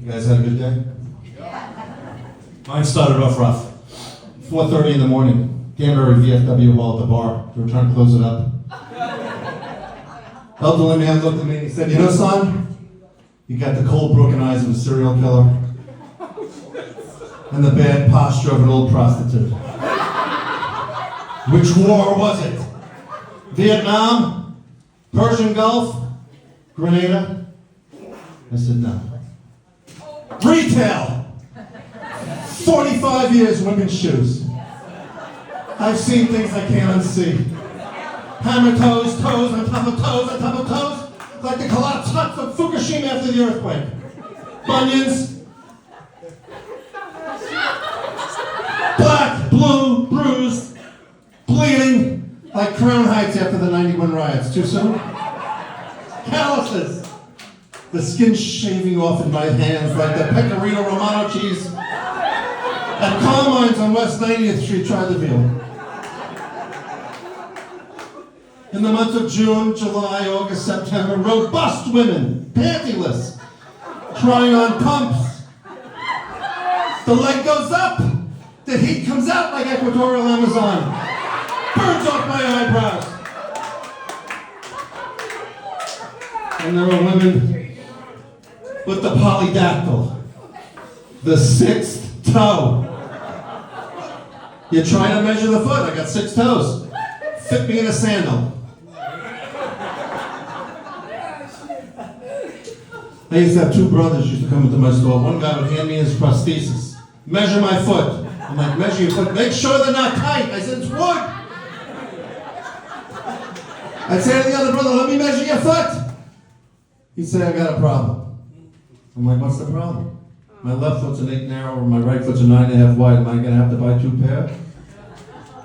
You guys had a good day? Mine started off rough. 4:30 in the morning, Danbury VFW hall at the bar. They were trying to close it up. Elderly man looked at me and he said, "You know, son, you got the cold, broken eyes of a serial killer and the bad posture of an old prostitute. Which war was it? Vietnam? Persian Gulf? Grenada?" I said, "No. Retail! 45 years women's shoes. I've seen things I can't unsee. Hammer toes, toes on top of toes on top of toes, like the collapsed huts of Fukushima after the earthquake. Bunions. Black, blue, bruised, bleeding, like Crown Heights after the 91 riots. Too soon? Calluses. The skin shaving off in my hands like the pecorino romano cheese at Carmine's on West 90th Street, tried to veal. In the months of June, July, August, September, robust women, pantyless, trying on pumps. The leg goes up, the heat comes out like equatorial Amazon, burns off my eyebrows. And there are women with the polydactyl, the sixth toe. You're trying to measure the foot, I got 6 toes. Fit me in a sandal. I used to have 2 brothers used to come into my store. One guy would hand me his prosthesis. Measure my foot. I'm like, measure your foot. Make sure they're not tight. I said, it's wood. I'd say to the other brother, let me measure your foot. He'd say, I got a problem. I'm like, what's the problem? My left foot's an 8 narrow, or my right foot's a 9.5 wide. Am I going to have to buy 2 pair?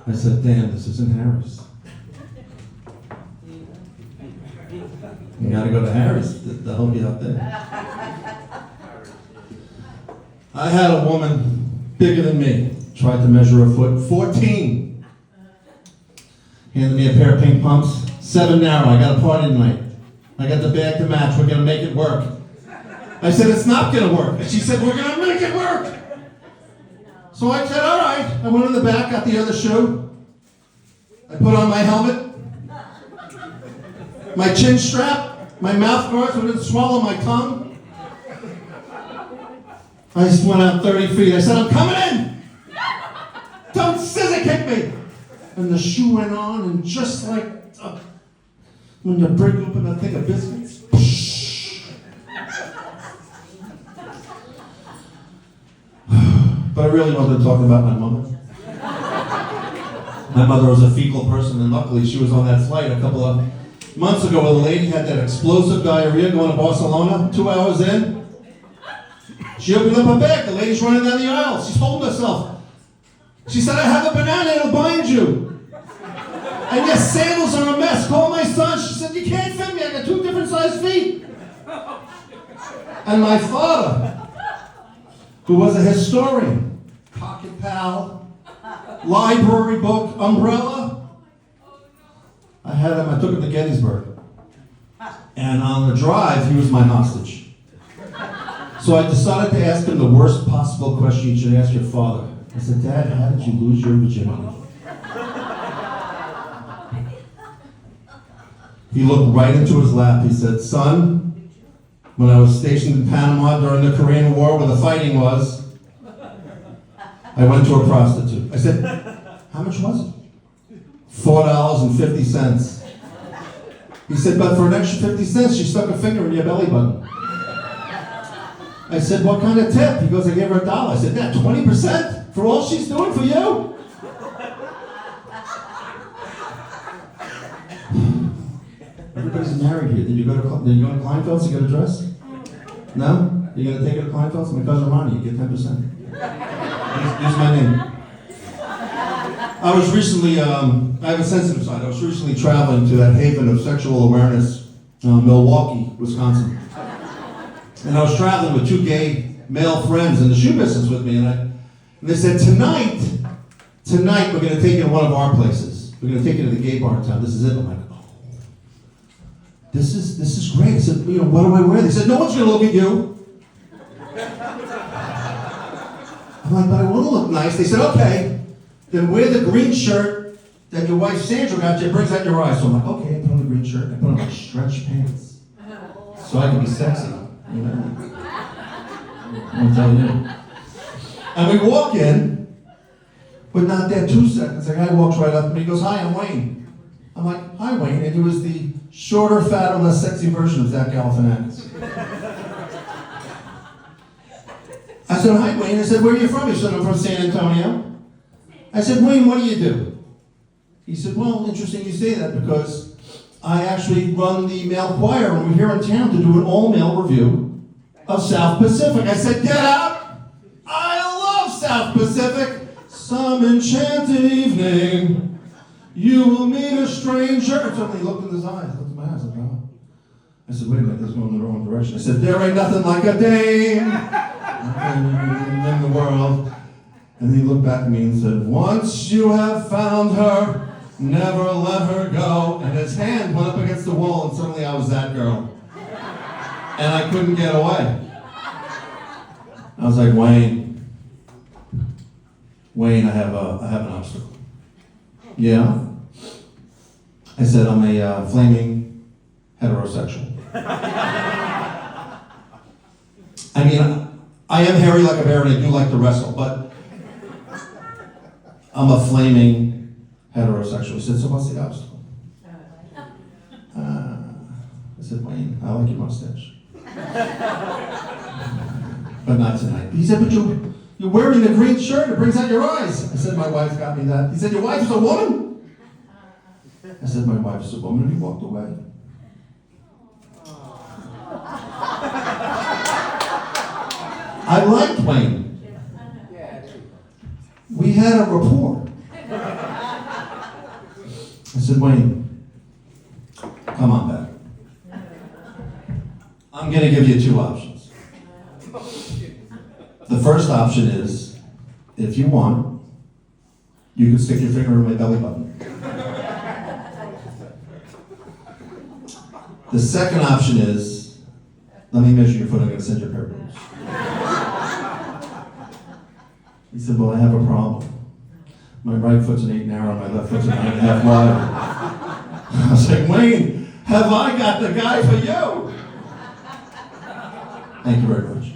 I said, damn, this isn't Harry's. You gotta go to Harry's to help you out there. I had a woman bigger than me, tried to measure her foot, 14. Handed me a pair of pink pumps, 7 narrow, I got a party tonight. I got the bag to match, we're gonna make it work. I said, it's not gonna work. And she said, we're gonna make it work. So I said, all right. I went in the back, got the other shoe. I put on my helmet, my chin strap, my mouth guard so I didn't swallow my tongue. I just went out 30 feet. I said, I'm coming in. Don't scissor kick me. And the shoe went on, and just like when you break open a thing of biscuits, But I really wanted to talk about my mother. My mother was a fecal person, and luckily she was on that flight a couple of months ago where the lady had that explosive diarrhea going to Barcelona. 2 hours in, she opened up her bag. The lady's running down the aisle. She's holding herself. She said, I have a banana, it'll bind you. And your sandals are a mess. Call my son. She said, you can't fit me. I got 2 different sized feet. And my father, who was a historian, pocket pal, library book, umbrella. I took him to Gettysburg. And on the drive, he was my hostage. So I decided to ask him the worst possible question you should ask your father. I said, Dad, how did you lose your virginity? He looked right into his lap. He said, son, when I was stationed in Panama during the Korean War where the fighting was, I went to a prostitute. I said, how much was it? $4.50. He said, but for an extra 50 cents, she stuck a finger in your belly button. I said, what kind of tip? He goes, I gave her $1. I said, Dad, 20% for all she's doing for you? Everybody's married here. Did you go to Kleinfeld's to get a dress? No? You're going to take it to Kleinfeld's? My cousin Ronnie, you get 10%. Use my name. I was recently, I have a sensitive side. I was recently traveling to that haven of sexual awareness, Milwaukee, Wisconsin. And I was traveling with 2 gay male friends in the shoe business with me, and they said, tonight we're going to take you to one of our places. We're going to take you to the gay bar in town. This is it. I'm like, oh, this is great. I said, what do I wear? They said, no one's going to look at you. I'm like, but I want to look nice. They said, okay, then wear the green shirt that your wife Sandra got you, brings out your eyes. So I'm like, okay, I put on the green shirt, I put on my stretch pants. So I can be sexy, you know. I'll tell you. And we walk in, but not there 2 seconds. The guy walks right up to me, he goes, hi, I'm Wayne. I'm like, hi, Wayne. And he was the shorter, fatter, less sexy version of Zach Galifianakis. I said, hi, Wayne. I said, where are you from? He said, I'm from San Antonio. I said, Wayne, what do you do? He said, well, interesting you say that because I actually run the male choir and we're here in town to do an all-male review of South Pacific. I said, get out! I love South Pacific. Some enchanted evening, you will meet a stranger. And suddenly he looked in his eyes, looked in my eyes, like, oh. I said, wait a minute, this is going in the wrong direction. I said, there ain't nothing like a dame in the world. And he looked back at me and said, once you have found her, never let her go. And his hand went up against the wall and suddenly I was that girl. And I couldn't get away. I was like, Wayne, I have an obstacle. Yeah? I said, I'm a flaming heterosexual. I mean, I am hairy like a bear and I do like to wrestle, but I'm a flaming heterosexual. He said, so what's the obstacle? I said, Wayne, I like your mustache. But not tonight. He said, but you're wearing the green shirt, it brings out your eyes. I said, my wife got me that. He said, your wife's a woman? I said, my wife's a woman, and he walked away. I liked Wayne. We had a rapport. I said, Wayne, come on back. I'm going to give you 2 options. The first option is, if you want, you can stick your finger in my belly button. The second option is, let me measure your foot, I'm going to send you a pair of boots. He said, well, I have a problem. My right foot's an 8 narrow, my left foot's a 9.5 wide. I was like, Wayne, have I got the guy for you? Thank you very much.